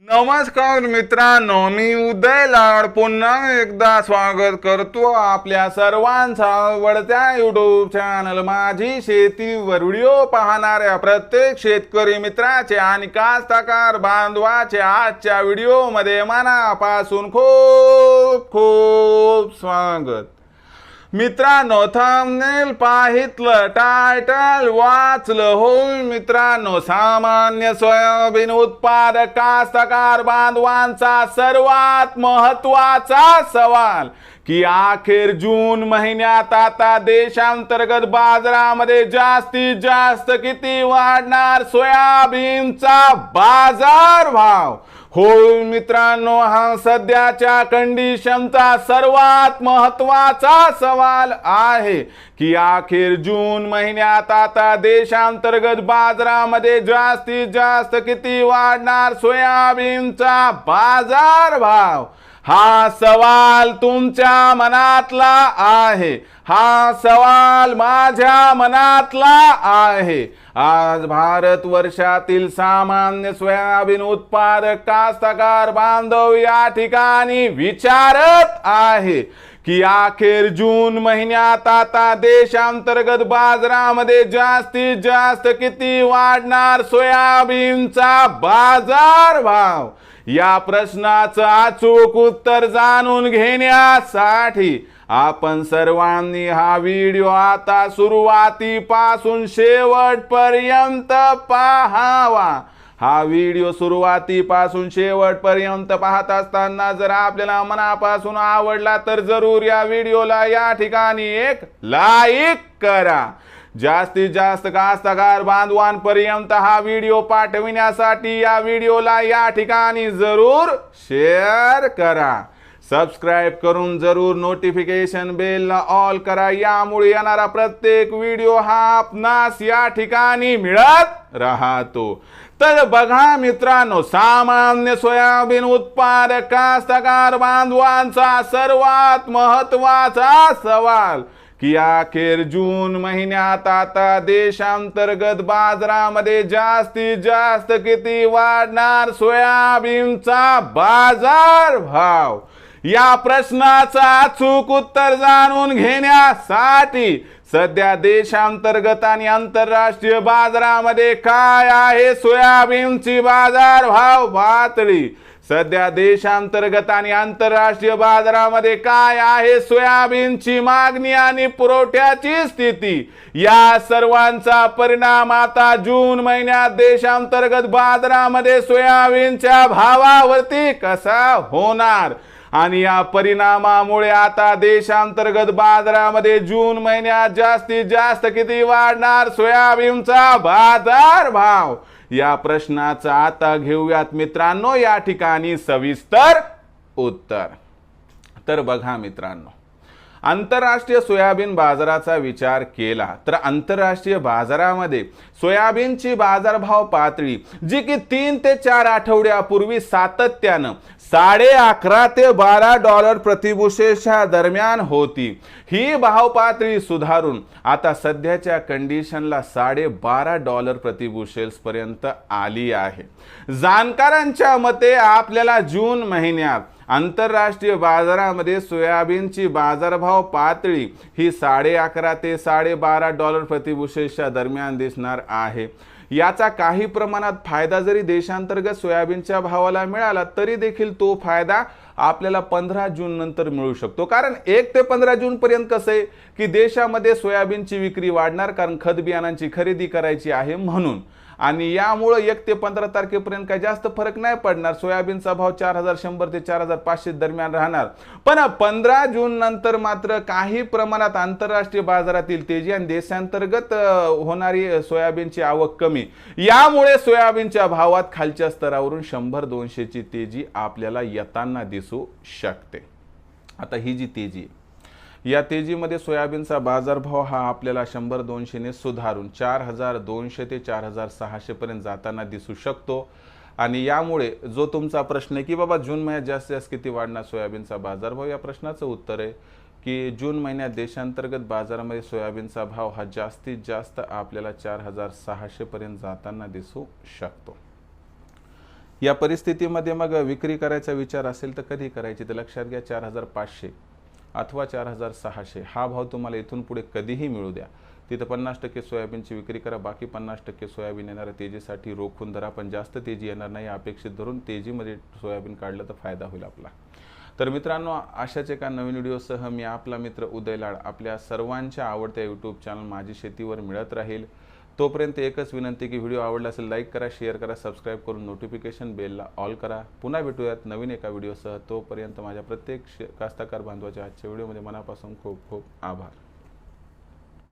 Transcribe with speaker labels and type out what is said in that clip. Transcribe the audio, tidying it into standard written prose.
Speaker 1: नमस्कार मित्रांनो, मी उदय लाड पुन्हा एकदा स्वागत करतो आपल्या सर्वांचा आवडत्या यूट्यूब चॅनल माझी शेतीवर व्हिडिओ पाहणाऱ्या प्रत्येक शेतकरी मित्राचे आणि कास्तकार बांधवाचे आजच्या व्हिडिओमध्ये मनापासून खूप खूप स्वागत। मित्रांनो, थंबनेल पाहितलं, टायटल वाचलं होईल मित्रांनो। सामान्य सोयाबीन उत्पादक कास्तकार बांधवांचा सर्वात महत्त्वाचा सवाल की अखेर जून महिन्यात आता देशांतर्गत बाजारामध्ये जास्तीत जास्त किती वाढणार सोयाबीनचा बाजार भाव। हो मित्रांनो, हा सध्याच्या कंडिशनचा सर्वात महत्त्वाचा सवाल आहे की अखेर जून महिन्यात आता देशांतर्गत बाजारामध्ये जास्तीत जास्त किती वाढणार सोयाबीनचा बाजार भाव। हा सवाल तुमच्या मनातला आहे, हा सवाल माझ्या मनातला आहे। आज भारत वर्षातील सामान्य सोयाबीन उत्पादक कास्तकार बांधव या ठिकाणी विचारत आहे की अखेर जून महिन्यात आता देशांतर्गत बाजारामध्ये जास्तीत जास्त किती वाढणार सोयाबीनचा बाजार भाव। या प्रश्नाचं अचूक उत्तर जाणून घेण्यासाठी आपण सर्वांनी हा व्हिडिओ आता सुरुवातीपासून शेवटपर्यंत पाहावा। हा व्हिडिओ सुरुवातीपासून शेवटपर्यंत पाहत असताना जर आपल्याला मनापासून आवडला तर जरूर या व्हिडिओला या ठिकाणी एक लाईक करा। जास्तीत जास्त कास्तकार बांधवांपर्यंत हा व्हिडिओ पाठविण्यासाठी या व्हिडिओला या ठिकाणी जरूर शेअर करा। सबस्क्राइब करून जरूर नोटिफिकेशन बेलला ऑल करा, यामुळे येणारा प्रत्येक व्हिडिओ हा आपणास या ठिकाणी मिळत राहतो। तर बघा मित्रांनो, सामान्य सोयाबीन उत्पादक कास्तकार बांधवांचा सर्वात महत्त्वाचा सवाल की अखेर जून महिन्यात आता देशांतर्गत बाजारामध्ये जास्तीत जास्त किती वाढणार सोयाबीनचा बाजार भाव। या प्रश्नाचं अचूक उत्तर जाणून घेण्यासाठी सध्या देशांतर्गत आणि आंतरराष्ट्रीय बाजारामध्ये काय आहे सोयाबीनची बाजार भाव पातळी। सध्या देशांतर्गत आणि आंतरराष्ट्रीय बाजारामध्ये काय आहे सोयाबीनची मागणी आणि पुरवठ्याची स्थिती, या सर्वांचा परिणाम आता जून महिन्यात देशांतर्गत बाजारामध्ये सोयाबीनच्या भावावरती कसा होणार आणि या परिणामामुळे आता देशांतर्गत बाजारामध्ये जून महिन्यात जास्तीत जास्त किती वाढणार सोयाबीनचा बाजार भाव। या प्रश्नाचं आता घेऊयात मित्रांनो या ठिकाणी सविस्तर उत्तर। तर बघा मित्रांनो, आंतरराष्ट्रीय सोयाबीन बाजाराचा विचार केला तर आंतरराष्ट्रीय बाजारामध्ये सोयाबीनची बाजारभाव पातळी जी की 3 ते 4 आठवड्यापूर्वी सातत्यानं $11.5 ते $12 प्रतिबुशेलच्या दरम्यान होती, ही भाव पातळी सुधारून आता सध्याच्या कंडिशनला $12.5 प्रतिबुशेल्स पर्यंत आली आहे। जाणकारांच्या मते आपल्याला जून महिन्यात आंतरराष्ट्रीय बाजारामध्ये सोयाबीनची बाजारभाव पातळी ही $11.5 ते $12.5 प्रतिबुशेलच्या दरम्यान दिसणार आहे। याचा काही प्रमाणात फायदा जरी देशांतर्गत सोयाबीनच्या भावाला मिळाला तरी देखील तो फायदा आपल्याला 15 जून नंतर मिळू शकतो। कारण 1 ते 15 जून पर्यंत कसं आहे की देशामध्ये सोयाबीनची विक्री वाढणार, कारण खत बियाणांची खरेदी करायची आहे म्हणून, आणि यामुळे 1 ते 15 तारखेपर्यंत काही जास्त फरक नाही पडणार। सोयाबीनचा भाव 4100 ते 4500 दरम्यान राहणार। पण 15 जून नंतर मात्र काही प्रमाणात आंतरराष्ट्रीय बाजारातील तेजी आणि देशांतर्गत होणारी सोयाबीनची आवक कमी, यामुळे सोयाबीनच्या भावात खालच्या स्तरावरून 100-200 ची तेजी आपल्याला येताना दिसू शकते। आता ही जी तेजी आहे, या तेजीमध्ये सोयाबीनचा बाजारभाव हा आपल्याला 100-200 ने सुधारून 4200 ते 4600 पर्यंत जाताना दिसू शकतो। आणि यामुळे जो तुमचा प्रश्न आहे की बाबा जून महिन्यात जास्तीत जास्त किती वाढणार सोयाबीनचा बाजारभाव, या प्रश्नाचं उत्तर आहे की जून महिन्यात देशांतर्गत बाजारामध्ये सोयाबीनचा भाव हा जास्तीत जास्त आपल्याला 4600 पर्यंत जाताना दिसू शकतो। या परिस्थितीमध्ये मग विक्री करायचा विचार असेल तर कधी करायची, तर लक्षात घ्या 4,500 अथवा 4,600 हा भाव तुम्हाला इथून पुढे कधीही मिळू द्या, तिथं 50% सोयाबीनची विक्री करा, बाकी 50% सोयाबीन येणाऱ्या तेजीसाठी रोखून धरा. पण जास्त तेजी येणार नाही अपेक्षित धरून तेजीमध्ये सोयाबीन काढलं तर फायदा होईल आपला. तर मित्रांनो, अशाच एका नवीन व्हिडिओसह मी आपला मित्र उदय लाड आपल्या सर्वांच्या आवडत्या यूट्यूब चॅनल माझी शेतीवर मिळत राहील. तोपर्यंत एकच विनंती की व्हिडिओ आवडला असेल लाईक करा, शेअर करा, सबस्क्राईब करून नोटिफिकेशन बेलला ऑल करा. पुन्हा भेटूयात नवीन एका व्हिडिओसह. तोपर्यंत माझ्या प्रत्येक कास्तकार बांधवाच्या आजच्या व्हिडिओमध्ये मनापासून खूप खूप आभार.